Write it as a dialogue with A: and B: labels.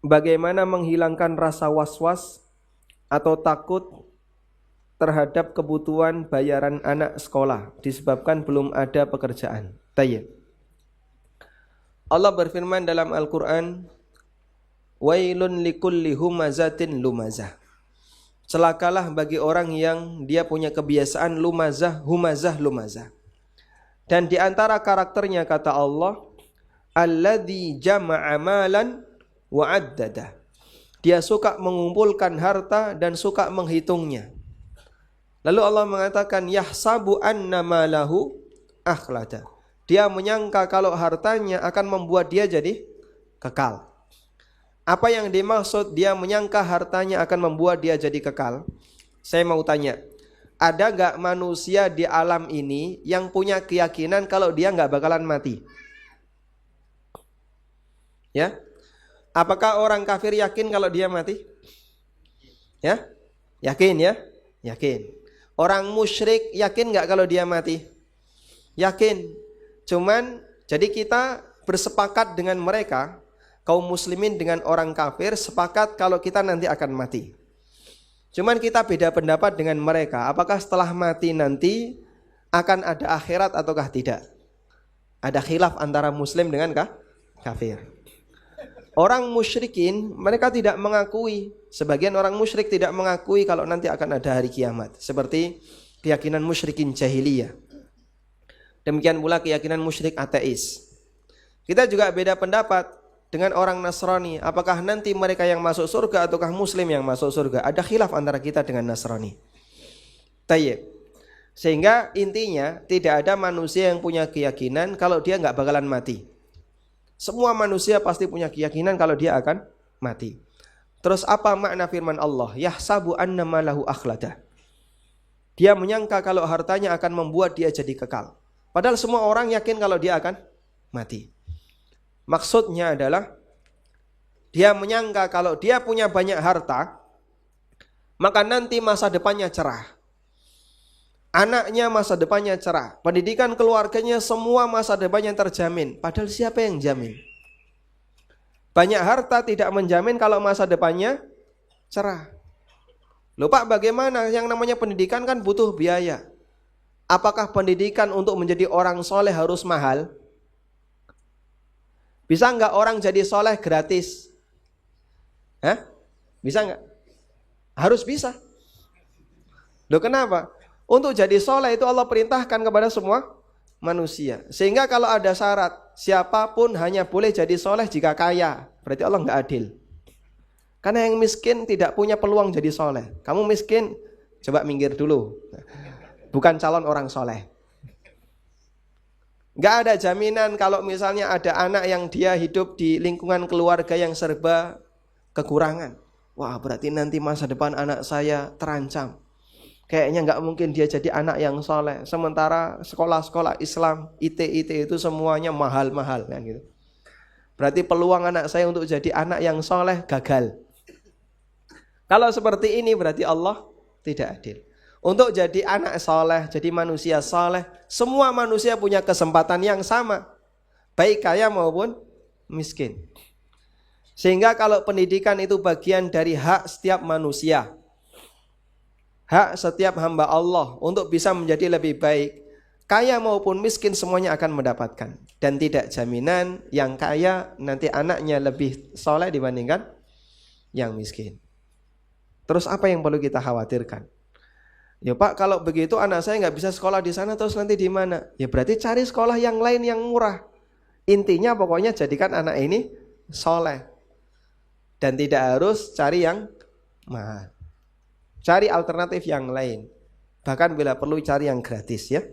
A: bagaimana menghilangkan rasa was-was atau takut terhadap kebutuhan bayaran anak sekolah disebabkan belum ada pekerjaan. Tayyib. Allah berfirman dalam Al-Quran, wailun likulli humazatin lumazah. Celakalah bagi orang yang dia punya kebiasaan humazah. Dan di antara karakternya kata Allah, alladzi jama'a malan wa addada. Dia suka mengumpulkan harta dan suka menghitungnya. Lalu Allah mengatakan yahsabu anna malahu akhlada. Dia menyangka kalau hartanya akan membuat dia jadi kekal. Apa yang dimaksud dia menyangka hartanya akan membuat dia jadi kekal? Saya mau tanya, ada gak manusia di alam ini yang punya keyakinan kalau dia gak bakalan mati? Ya, apakah orang kafir yakin kalau dia mati? Ya, yakin ya, yakin. Orang musyrik yakin gak kalau dia mati? Yakin. Cuman jadi kita bersepakat dengan mereka, kaum muslimin dengan orang kafir sepakat kalau kita nanti akan mati. Cuman kita beda pendapat dengan mereka, apakah setelah mati nanti akan ada akhirat ataukah tidak? Ada khilaf antara muslim dengan kafir. Orang musyrikin mereka tidak mengakui, sebagian orang musyrik tidak mengakui kalau nanti akan ada hari kiamat, seperti keyakinan musyrikin jahiliyah. Demikian pula keyakinan musyrik ateis. Kita juga beda pendapat dengan orang Nasrani, apakah nanti mereka yang masuk surga ataukah muslim yang masuk surga? Ada khilaf antara kita dengan Nasrani. Tayyib. Sehingga intinya tidak ada manusia yang punya keyakinan kalau dia nggak bakalan mati. Semua manusia pasti punya keyakinan kalau dia akan mati. Terus apa makna firman Allah? Yahsabu anna malahu akhlada. Dia menyangka kalau hartanya akan membuat dia jadi kekal. Padahal semua orang yakin kalau dia akan mati. Maksudnya adalah dia menyangka kalau dia punya banyak harta, maka nanti masa depannya cerah. Anaknya masa depannya cerah. Pendidikan keluarganya semua masa depannya terjamin. Padahal siapa yang jamin? Banyak harta tidak menjamin kalau masa depannya cerah. Loh Pak, bagaimana? Yang namanya pendidikan kan butuh biaya. Apakah pendidikan untuk menjadi orang soleh harus mahal? Bisa nggak orang jadi soleh gratis? Hah? Bisa nggak? Harus bisa. Loh kenapa? Untuk jadi soleh itu Allah perintahkan kepada semua manusia. Sehingga kalau ada syarat, siapapun hanya boleh jadi soleh jika kaya. Berarti Allah nggak adil. Karena yang miskin tidak punya peluang jadi soleh. Kamu miskin, coba minggir dulu. Bukan calon orang soleh. Gak ada jaminan kalau misalnya ada anak yang dia hidup di lingkungan keluarga yang serba kekurangan. Wah, berarti nanti masa depan anak saya terancam. Kayaknya gak mungkin dia jadi anak yang soleh. Sementara sekolah-sekolah Islam, IT itu semuanya mahal-mahal kan gitu. Berarti peluang anak saya untuk jadi anak yang soleh gagal. Kalau seperti ini berarti Allah tidak adil. Untuk jadi anak soleh, jadi manusia soleh, semua manusia punya kesempatan yang sama, baik kaya maupun miskin. Sehingga kalau pendidikan itu bagian dari hak setiap manusia, hak setiap hamba Allah untuk bisa menjadi lebih baik, kaya maupun miskin semuanya akan mendapatkan. Dan tidak jaminan yang kaya nanti anaknya lebih soleh dibandingkan yang miskin. Terus apa yang perlu kita khawatirkan? Ya Pak, kalau begitu anak saya nggak bisa sekolah di sana, terus nanti di mana? Ya berarti cari sekolah yang lain yang murah. Intinya pokoknya jadikan anak ini soleh. Dan tidak harus cari yang mahal. Cari alternatif yang lain. Bahkan bila perlu cari yang gratis ya.